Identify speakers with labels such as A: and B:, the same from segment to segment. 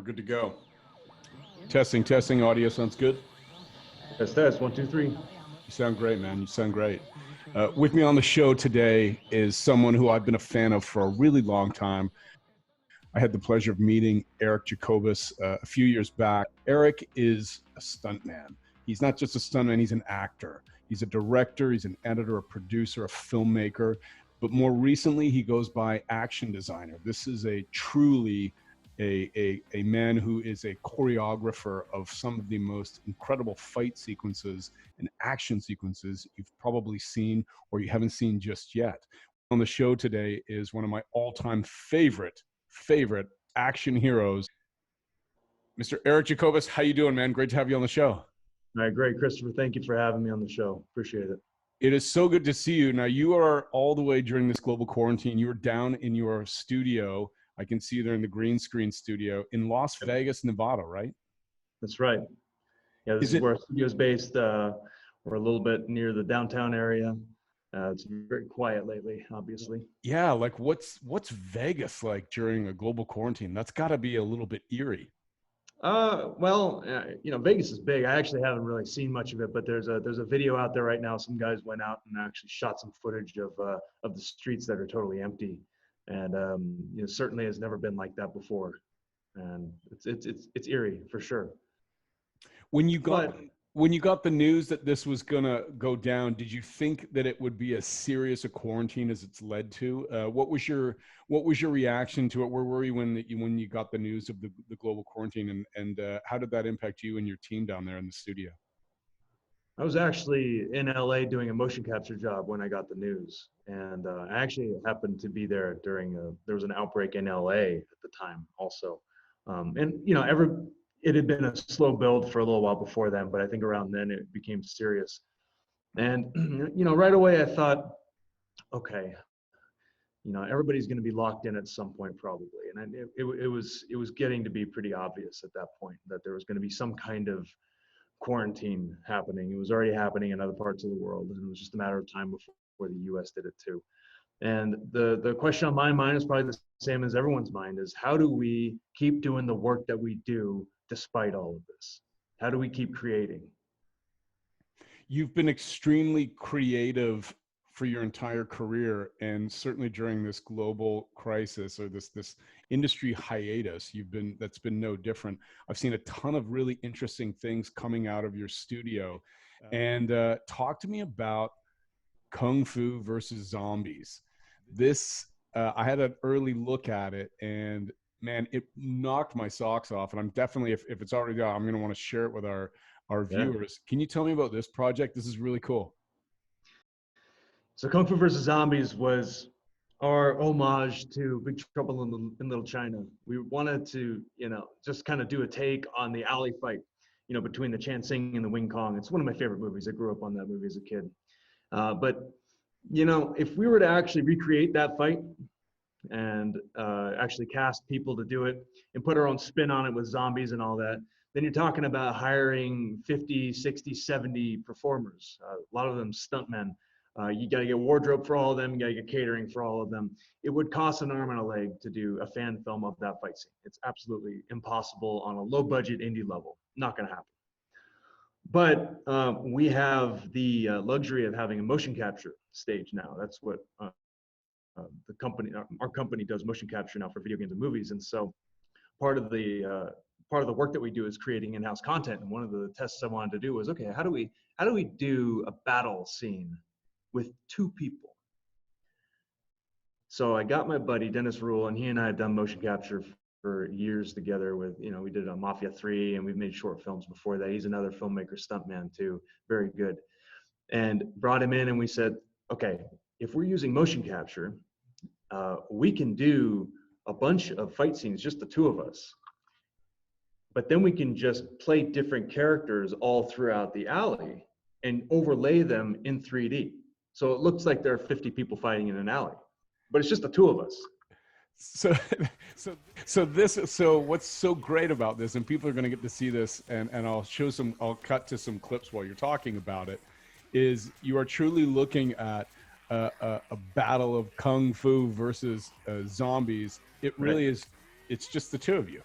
A: we're good to go. Testing, audio sounds good?
B: Test, 1, 2, 3.
A: You sound great, man. You sound great. With me on the show today is someone who I've been a fan of for a really long time. I had the pleasure of meeting Erik Jacobus a few years back. Erik is a stuntman. He's not just a stuntman, he's an actor. He's a director, he's an editor, a producer, a filmmaker, but more recently he goes by action designer. This is a truly a man who is a choreographer of some of the most incredible fight sequences and action sequences you've probably seen or you haven't seen just yet. On the show today is one of my all-time favorite action heroes, Mr. Erik Jacobus. How you doing, man? Great to have you on the show.
B: All right, great, Christopher. Thank you for having me on the show. Appreciate it.
A: It is so good to see you. Now, you are all the way during this global quarantine. You were down in your studio. I can see you there in the green screen studio in Las Vegas, Nevada, right?
B: That's right. Yeah, this is where our studio is based. We're a little bit near the downtown area. It's very quiet lately, obviously.
A: Yeah, like what's Vegas like during a global quarantine? That's got to be a little bit eerie.
B: Vegas is big. I actually haven't really seen much of it, but there's a video out there right now. Some guys went out and actually shot some footage of the streets that are totally empty, and certainly has never been like that before, and it's eerie for sure.
A: When you got the news that this was gonna go down, did you think that it would be as serious a quarantine as it's led to? What was your reaction to it? Where were you when you got the news of the global quarantine, and how did that impact you and your team down there in the studio?
B: I was actually in LA doing a motion capture job when I got the news, and I actually happened to be there during there was an outbreak in LA at the time also, it had been a slow build for a little while before then, but I think around then it became serious. And, right away I thought, okay, everybody's going to be locked in at some point probably. And it was getting to be pretty obvious at that point that there was going to be some kind of quarantine happening. It was already happening in other parts of the world, and it was just a matter of time before the US did it too. And the question on my mind is probably the same as everyone's mind, is how do we keep doing the work that we do despite all of this? How do we keep creating?
A: You've been extremely creative for your entire career, and certainly during this global crisis or this industry hiatus, that's been no different. I've seen a ton of really interesting things coming out of your studio. And talk to me about Kung Fu versus Zombies. This I had an early look at it, and man, it knocked my socks off. And I'm definitely, if it's already out, I'm going to want to share it with our viewers. Can you tell me about this project? This is really cool.
B: So Kung Fu versus Zombies was our homage to Big Trouble in Little China. We wanted to, just kind of do a take on the alley fight, between the Chan Sing and the Wing Kong. It's one of my favorite movies. I grew up on that movie as a kid. But if we were to actually recreate that fight and actually cast people to do it and put our own spin on it with zombies and all that, then you're talking about hiring 50, 60, 70 performers, a lot of them stuntmen. You got to get wardrobe for all of them. You got to get catering for all of them. It would cost an arm and a leg to do a fan film of that fight scene. It's absolutely impossible on a low budget indie level. Not going to happen. But we have the luxury of having a motion capture stage now. That's what the company, our company, does motion capture now for video games and movies. And so part of the work that we do is creating in-house content. And one of the tests I wanted to do was, okay, how do we do a battle scene with two people? So I got my buddy Dennis Rule, and he and I had done motion capture for years together with, we did a Mafia 3, and we've made short films before that. He's another filmmaker, stuntman too, very good. And brought him in, and we said, okay, if we're using motion capture, we can do a bunch of fight scenes, just the two of us. But then we can just play different characters all throughout the alley and overlay them in 3D. So it looks like there are 50 people fighting in an alley, but it's just the two of us.
A: So what's so great about this, and people are going to get to see this, and I'll cut to some clips while you're talking about it, is you are truly looking at a battle of Kung Fu versus zombies. It really is. It's just the two of you.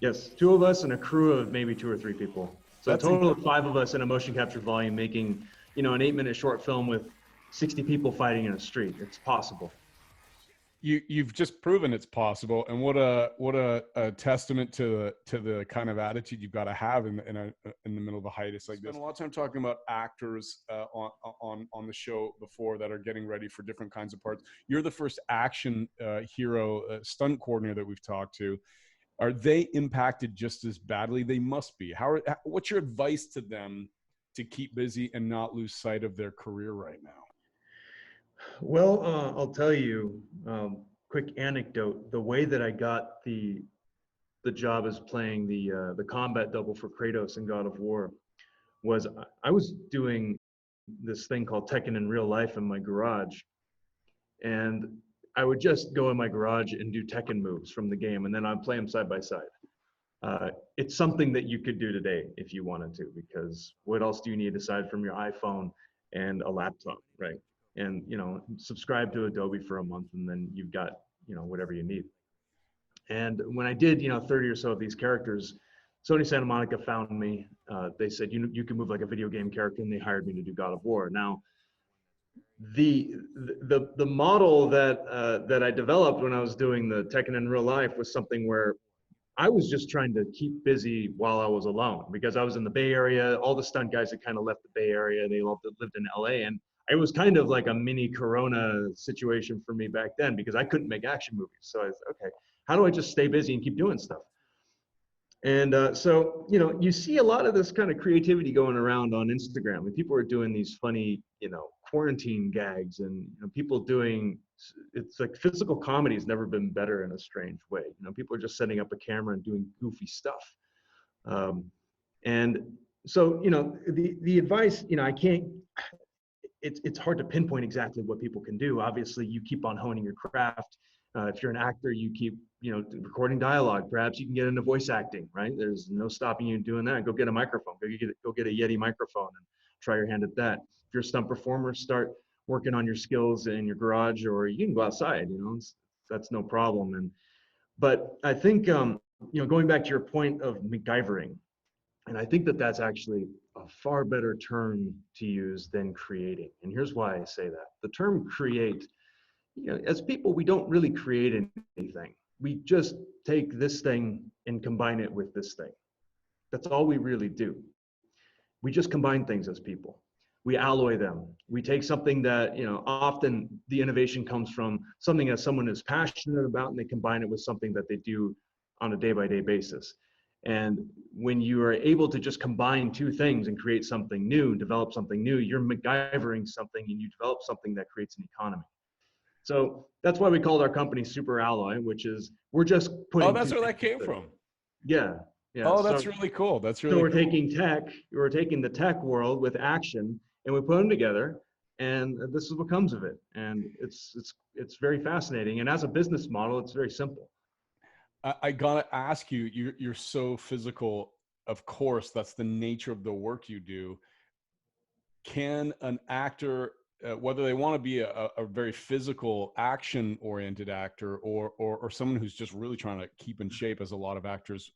B: Yes, two of us and a crew of maybe two or three people. So a
A: That's
B: total of
A: incredible.
B: five of us in a motion capture volume making, an 8-minute short film with 60 people fighting in a street. It's possible.
A: You've just proven it's possible, and what a testament to the kind of attitude you've got to have in the middle of a hiatus like this. Spent a lot of time talking about actors on the show before that are getting ready for different kinds of parts. You're the first action hero stunt coordinator that we've talked to. Are they impacted just as badly? They must be. What's your advice to them to keep busy and not lose sight of their career right now?
B: Well, I'll tell you, quick anecdote. The way that I got the job as playing the combat double for Kratos in God of War was I was doing this thing called Tekken in real life in my garage, and I would just go in my garage and do Tekken moves from the game, and then I'd play them side by side. It's something that you could do today if you wanted to, because what else do you need aside from your iPhone and a laptop, right? And subscribe to Adobe for a month, and then you've got whatever you need. And when I did 30 or so of these characters, Sony Santa Monica found me. They said you can move like a video game character, and they hired me to do God of War. Now the model that I developed when I was doing the Tekken in real life was something where I was just trying to keep busy while I was alone, because I was in the Bay Area. All the stunt guys had kind of left the Bay Area. They all lived in LA, and it was kind of like a mini Corona situation for me back then, because I couldn't make action movies. So I was okay. How do I just stay busy and keep doing stuff? And so, you see a lot of this kind of creativity going around on Instagram. I mean, people are doing these funny, quarantine gags, and people doing, it's like physical comedy has never been better in a strange way. People are just setting up a camera and doing goofy stuff. And so, the advice, I can't, it's hard to pinpoint exactly what people can do. Obviously, you keep on honing your craft. If you're an actor, you keep recording dialogue. Perhaps you can get into voice acting, right? There's no stopping you doing that. Go get a microphone. Go get a Yeti microphone and try your hand at that. If you're a stunt performer, start working on your skills in your garage, or you can go outside. That's no problem. But I think going back to your point of MacGyvering, and I think that that's actually a far better term to use than creating. And here's why I say that. The term create, as people, we don't really create anything. We just take this thing and combine it with this thing. That's all we really do. We just combine things as people. We alloy them. We take something that, often the innovation comes from something that someone is passionate about, and they combine it with something that they do on a day-by-day basis. And when you are able to just combine two things and create something new, develop something new, you're MacGyvering something, and you develop something that creates an economy. So that's why we called our company Super Alloy, which is we're just
A: Oh,
B: putting two
A: that's where that
B: things
A: came
B: together.
A: from.
B: Yeah, yeah.
A: Oh,
B: So
A: that's really cool. That's
B: so
A: really
B: we're
A: cool.
B: taking the tech world with action, and we put them together, and this is what comes of it. And it's very fascinating. And as a business model, it's very simple.
A: I gotta ask you, you're so physical. Of course, that's the nature of the work you do. Can an actor, whether they want to be a very physical, action-oriented actor, or someone who's just really trying to keep in shape, as a lot of actors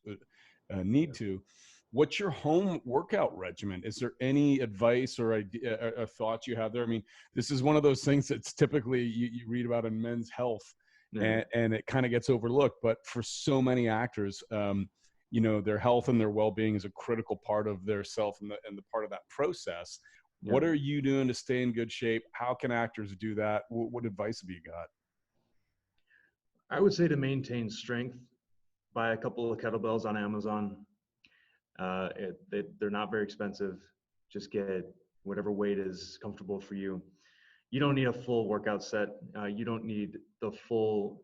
A: need to, what's your home workout regimen? Is there any advice or idea or thoughts you have there? I mean, this is one of those things that's typically you read about in Men's Health,
B: Yeah.
A: and it kind of gets overlooked. But for so many actors, their health and their well-being is a critical part of their self and the part of that process.
B: Yeah.
A: What are you doing to stay in good shape? How can actors do that? What advice have you got?
B: I would say to maintain strength, buy a couple of kettlebells on Amazon. They're not very expensive. Just get whatever weight is comfortable for you. You don't need a full workout set. You don't need the full,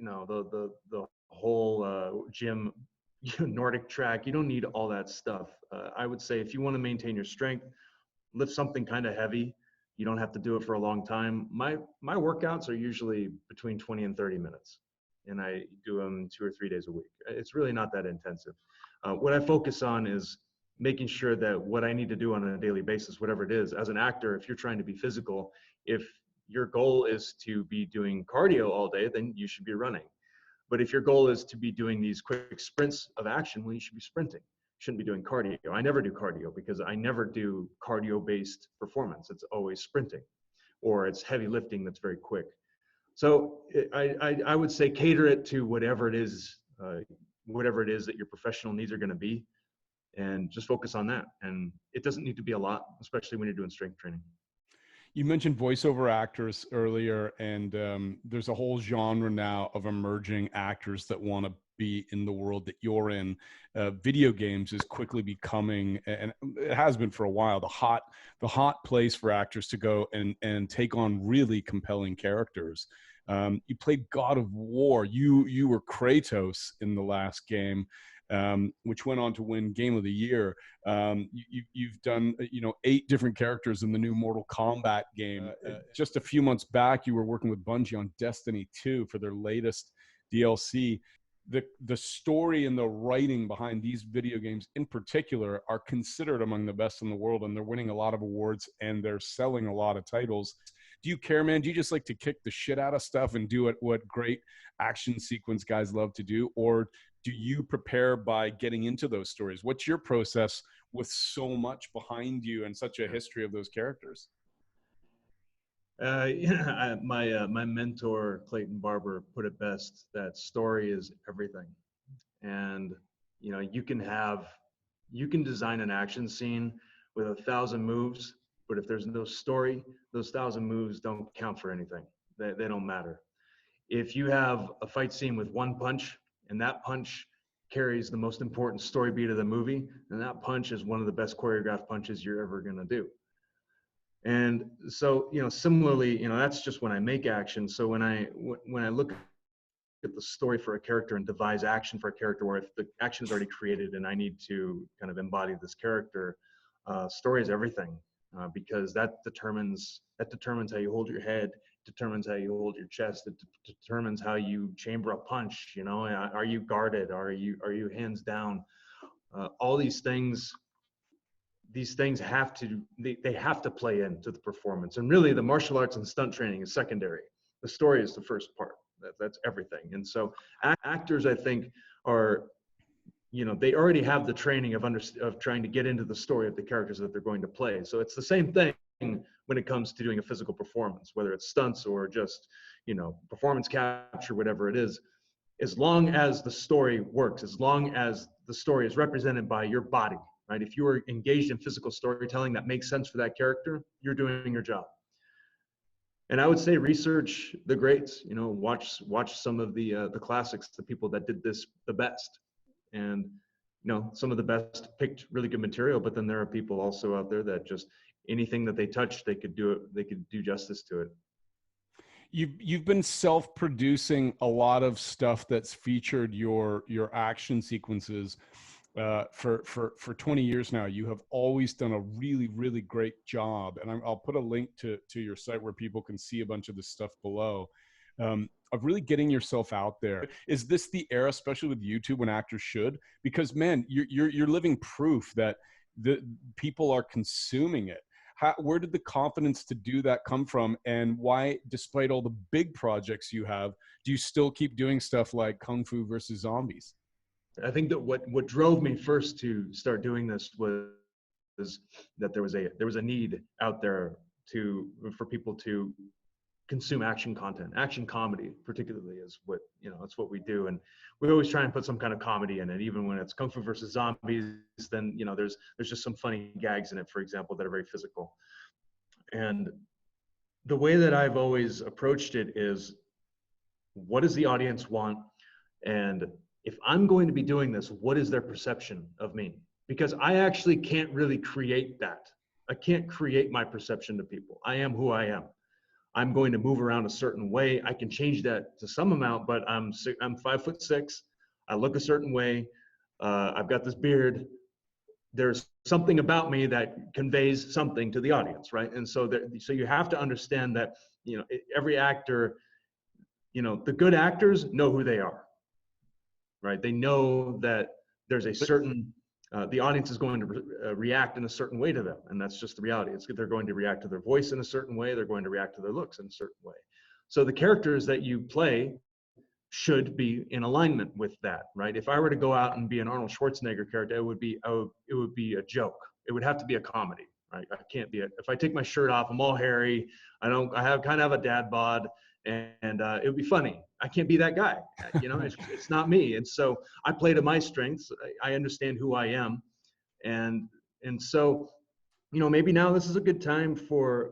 B: the whole gym, Nordic track. You don't need all that stuff. I would say if you want to maintain your strength, lift something kind of heavy. You don't have to do it for a long time. My workouts are usually between 20 and 30 minutes, and I do them 2 or 3 days a week. It's really not that intensive. What I focus on is making sure that what I need to do on a daily basis, whatever it is, as an actor, if you're trying to be physical, if your goal is to be doing cardio all day, then you should be running. But if your goal is to be doing these quick sprints of action, well, you should be sprinting. You shouldn't be doing cardio. I never do cardio because I never do cardio-based performance. It's always sprinting, or it's heavy lifting that's very quick. So I would say cater it to whatever it is that your professional needs are going to be, and just focus on that. And it doesn't need to be a lot, especially when you're doing strength training.
A: You mentioned voiceover actors earlier, and there's a whole genre now of emerging actors that want to be in the world that you're in. Video games is quickly becoming, and it has been for a while, the hot place for actors to go and take on really compelling characters. You played God of War. You were Kratos in the last game, which went on to win Game of the Year. You've done 8 different characters in the new Mortal Kombat game. Just a few months back, you were working with Bungie on Destiny 2 for their latest DLC. The story and the writing behind these video games in particular are considered among the best in the world, and they're winning a lot of awards and they're selling a lot of titles. Do you care, man? Do you just like to kick the shit out of stuff and do what great action sequence guys love to do? Or do you prepare by getting into those stories? What's your process with so much behind you and such a history of those characters?
B: My mentor Clayton Barber put it best, that story is everything. And you can design an action scene with 1,000 moves, but if there's no story, those 1,000 moves don't count for anything. They don't matter. If you have a fight scene with one punch, and that punch carries the most important story beat of the movie, and that punch is one of the best choreographed punches you're ever going to do. And so, similarly, that's just when I make action. So when I look at the story for a character and devise action for a character, where if the action is already created and I need to kind of embody this character, story is everything, because that determines how you hold your head, determines how you hold your chest, it determines how you chamber a punch. Are you guarded? Are you hands down? All these things have to play into the performance. And really, the martial arts and stunt training is secondary. The story is the first part. That's everything. And so actors, I think, are, they already have the training of trying to get into the story of the characters that they're going to play. So it's the same thing when it comes to doing a physical performance, whether it's stunts or just, performance capture, whatever it is. As long as the story works, as long as the story is represented by your body, right? If you are engaged in physical storytelling that makes sense for that character, you're doing your job. And I would say research the greats, watch some of the classics, the people that did this the best. And, some of the best picked really good material, but then there are people also out there that just anything that they touch, they could do justice to it.
A: You've been self-producing a lot of stuff that's featured your action sequences for 20 years now. You have always done a really, really great job. And I'll put a link to your site where people can see a bunch of this stuff below, of really getting yourself out there. Is this the era, especially with YouTube, when actors should? Because, man, you're living proof that the people are consuming it. Where did the confidence to do that come from? And why, despite all the big projects you have, do you still keep doing stuff like Kung Fu versus Zombies?
B: I think that what drove me first to start doing this was that there was a need out there for people to consume action content. Action comedy particularly is what, it's what we do. And we always try and put some kind of comedy in it, even when it's Kung Fu versus Zombies. Then, there's just some funny gags in it, for example, that are very physical. And the way that I've always approached it is, what does the audience want? And if I'm going to be doing this, what is their perception of me? Because I actually can't really create that. I can't create my perception to people. I am who I am. I'm going to move around a certain way. I can change that to some amount, but I'm 5'6". I look a certain way. I've got this beard. There's something about me that conveys something to the audience, right? And so you have to understand that, every actor, the good actors know who they are, right? They know that there's a certain, the audience is going to react in a certain way to them. And that's just the reality. They're going to react to their voice in a certain way. They're going to react to their looks in a certain way. So the characters that you play, should be in alignment with that, right? If I were to go out and be an Arnold Schwarzenegger character, it would be a joke. It would have to be a comedy, right? I can't be if I take my shirt off, I'm all hairy. I have kind of a dad bod, and it would be funny. I can't be that guy. It's not me. And so I play to my strengths. I understand who I am, and so maybe now this is a good time for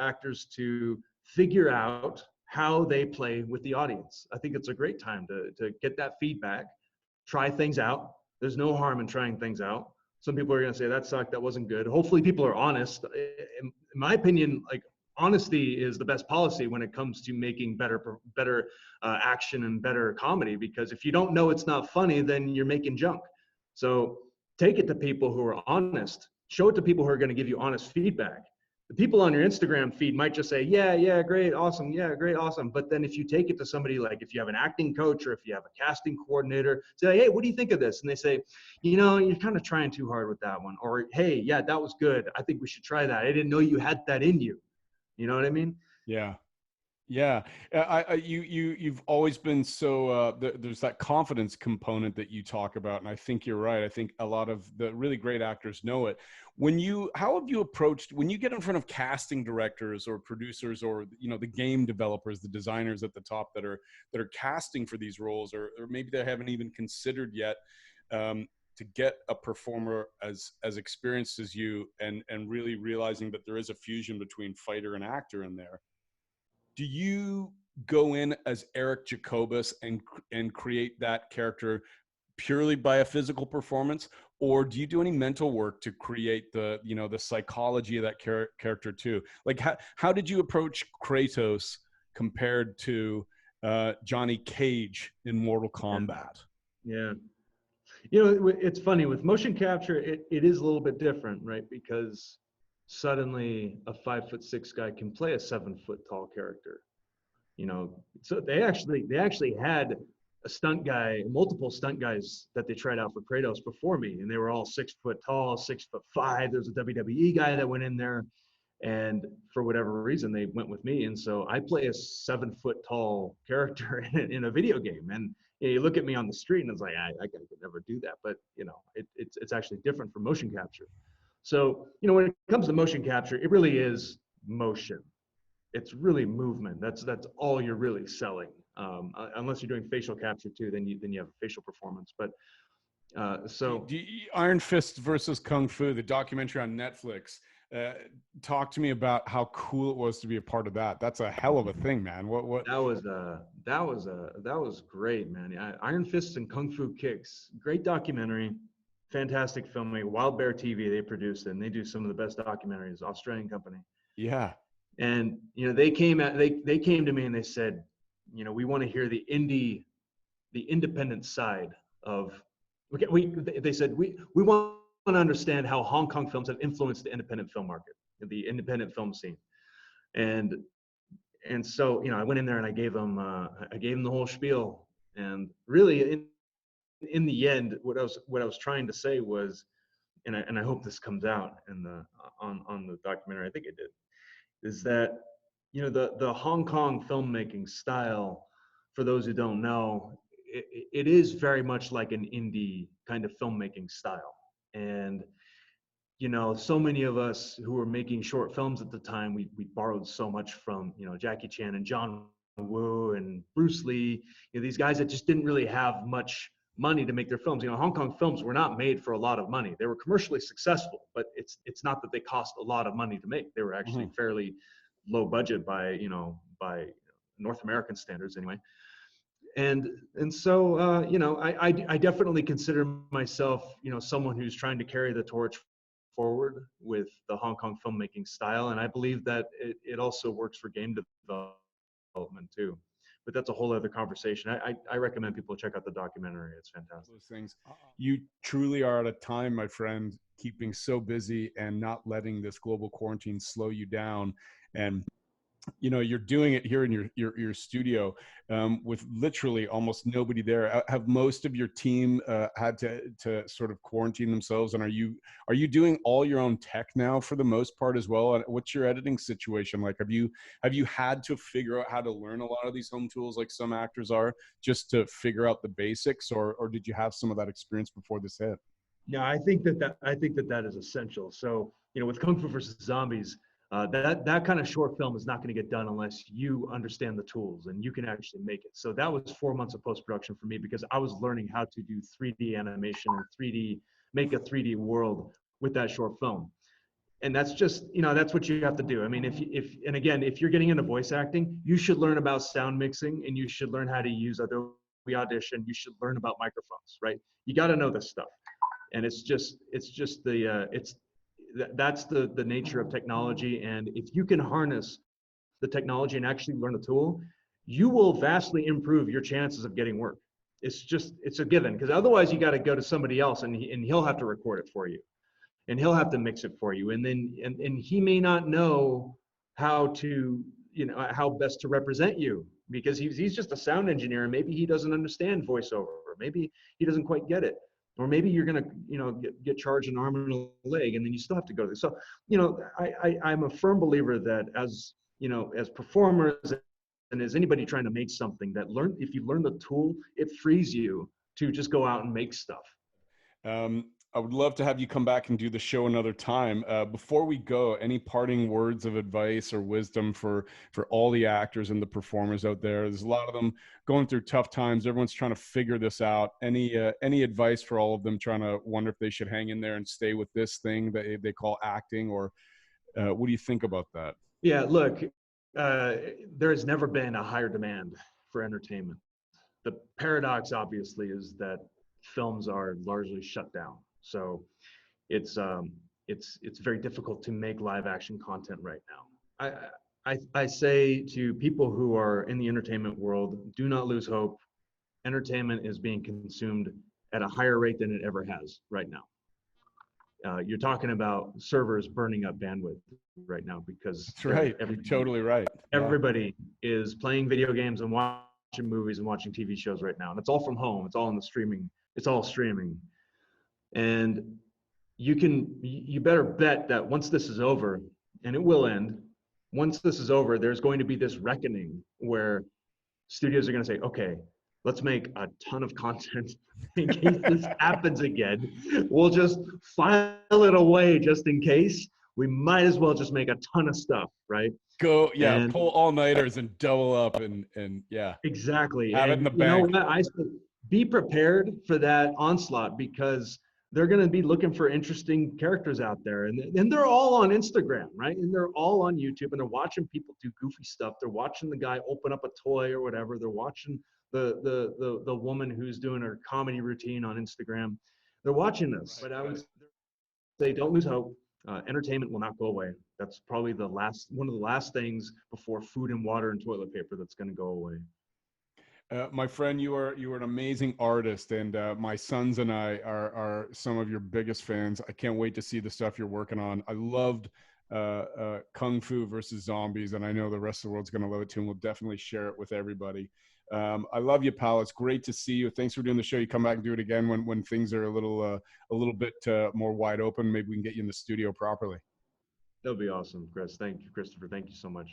B: actors to figure out how they play with the audience. I think it's a great time to get that feedback, try things out. There's no harm in trying things out. Some people are going to say that sucked, that wasn't good. Hopefully people are honest. In my opinion, like, honesty is the best policy when it comes to making better action and better comedy, because if you don't know it's not funny, then you're making junk. So take it to people who are honest. Show it to people who are going to give you honest feedback. The people on your Instagram feed might just say, yeah, great, awesome, yeah, great, awesome. But then if you take it to somebody, like if you have an acting coach or if you have a casting coordinator, say, hey, what do you think of this? And they say, you're kind of trying too hard with that one. Or, hey, yeah, that was good. I think we should try that. I didn't know you had that in you. You know what I mean?
A: Yeah. Yeah, you've always been so. There's that confidence component that you talk about, and I think you're right. I think a lot of the really great actors know it. How have you approached when you get in front of casting directors or producers or the game developers, the designers at the top that are casting for these roles, or maybe they haven't even considered yet, to get a performer as experienced as you, and really realizing that there is a fusion between fighter and actor in there. Do you go in as Erik Jacobus and create that character purely by a physical performance, or do you do any mental work to create the psychology of that character too? Like how did you approach Kratos compared to Johnny Cage in Mortal Kombat?
B: Yeah. It's funny with motion capture, it is a little bit different, right? Because suddenly a 5'6" guy can play a 7 foot tall character. So they actually had multiple stunt guys that they tried out for Kratos before me, and they were all 6 foot tall, 6'5". There's a WWE guy that went in there, and for whatever reason they went with me, and so I play a 7 foot tall character in a video game. And you look at me on the street and it's like I could never do that, but it's actually different from motion capture. So when it comes to motion capture, it really is motion. It's really movement. That's all you're really selling. Unless you're doing facial capture too, then you have a facial performance. But
A: Iron Fist versus Kung Fu, the documentary on Netflix. Talk to me about how cool it was to be a part of that. That's a hell of a thing, man. What?
B: That was great, man. Iron Fists and Kung Fu Kicks, great documentary, fantastic filming. Wild Bear TV, they produced it, and they do some of the best documentaries. Australian company.
A: Yeah.
B: And they came to me and they said, we want to hear the independent side of. They said we want to understand how Hong Kong films have influenced the independent film market, the independent film scene, and so I went in there and I gave them the whole spiel. And really, in the end, what I was trying to say was, and I hope this comes out in on the documentary. I think it did. Is that the Hong Kong filmmaking style, for those who don't know, it is very much like an indie kind of filmmaking style. And so many of us who were making short films at the time, we borrowed so much from Jackie Chan and John Woo and Bruce Lee, these guys that just didn't really have much money to make their films. Hong Kong films were not made for a lot of money. They were commercially successful, but it's not that they cost a lot of money to make. They were actually fairly low budget by North American standards anyway. And so I definitely consider myself someone who's trying to carry the torch forward with the Hong Kong filmmaking style, and I believe that it also works for game development too. But that's a whole other conversation. I recommend people check out the documentary. It's fantastic.
A: Those things. You truly are at a time, my friend, keeping so busy and not letting this global quarantine slow you down. And you know, you're doing it here in your studio, with literally almost nobody there. Have most of your team had to sort of quarantine themselves? And are you doing all your own tech now for the most part as well? And what's your editing situation like? Have you had to figure out how to learn a lot of these home tools like some actors are, just to figure out the basics, or did you have some of that experience before this hit?
B: Yeah, I think that is essential. So, you know, with Kung Fu versus Zombies, that kind of short film is not going to get done unless you understand the tools and you can actually make it. So that was 4 months of post production for me because I was learning how to do 3D animation and 3D make a 3D world with that short film. And that's just, you know, that's what you have to do. I mean, if and again, if you're getting into voice acting, you should learn about sound mixing and you should learn how to use Adobe Audition. You should learn about microphones, right? You got to know this stuff. And that's the nature of technology. And if you can harness the technology and actually learn the tool, you will vastly improve your chances of getting work. It's a given, because otherwise you got to go to somebody else and he'll have to record it for you and he'll have to mix it for you, and then and he may not know how to, you know, how best to represent you, because he's just a sound engineer and maybe he doesn't understand voiceover, or maybe he doesn't quite get it, or maybe you're going to, you know, get charged an arm and a leg and then you still have to go there. So, you know, I'm a firm believer that, as you know, as performers and as anybody trying to make something, that if you learn the tool, it frees you to just go out and make stuff.
A: I would love to have you come back and do the show another time. Before we go, any parting words of advice or wisdom for all the actors and the performers out there? There's a lot of them going through tough times. Everyone's trying to figure this out. Any advice for all of them trying to wonder if they should hang in there and stay with this thing that they call acting, or what do you think about that?
B: Yeah, look, there has never been a higher demand for entertainment. The paradox, obviously, is that films are largely shut down. So it's it's very difficult to make live action content right now. I say to people who are in the entertainment world, do not lose hope. Entertainment is being consumed at a higher rate than it ever has right now. You're talking about servers burning up bandwidth right now because
A: That's right. You're totally right. Yeah.
B: everybody is playing video games and watching movies and watching TV shows right now. And it's all from home. It's all in the streaming. It's all streaming. And you better bet that once this is over, and it will end, once this is over, there's going to be this reckoning where studios are going to say, okay, let's make a ton of content in case this happens again. We'll just file it away just in case. We might as well just make a ton of stuff, right?
A: Go, yeah,
B: And
A: pull all-nighters and double up and yeah,
B: exactly.
A: have it in
B: And
A: the
B: you know
A: bank.
B: what? I said, be prepared for that onslaught, because they're going to be looking for interesting characters out there. And they're all on Instagram, right? And they're all on YouTube, and they're watching people do goofy stuff. They're watching the guy open up a toy or whatever. They're watching the woman who's doing her comedy routine on Instagram. They're watching this. But I would say, don't lose hope. Entertainment will not go away. That's probably one of the last things before food and water and toilet paper that's going to go away.
A: My friend, you are an amazing artist, and my sons and I are some of your biggest fans. I can't wait to see the stuff you're working on. I loved Kung Fu versus Zombies, and I know the rest of the world's going to love it too, and we'll definitely share it with everybody. I love you, pal. It's great to see you. Thanks for doing the show. You come back and do it again when things are a little bit more wide open. Maybe we can get you in the studio properly.
B: That'll be awesome, Chris. Thank you, Christopher. Thank you so much.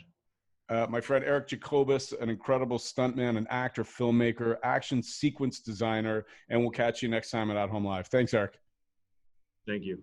A: My friend Erik Jacobus, an incredible stuntman, an actor, filmmaker, action sequence designer, and we'll catch you next time at At Home Live. Thanks, Erik.
B: Thank you.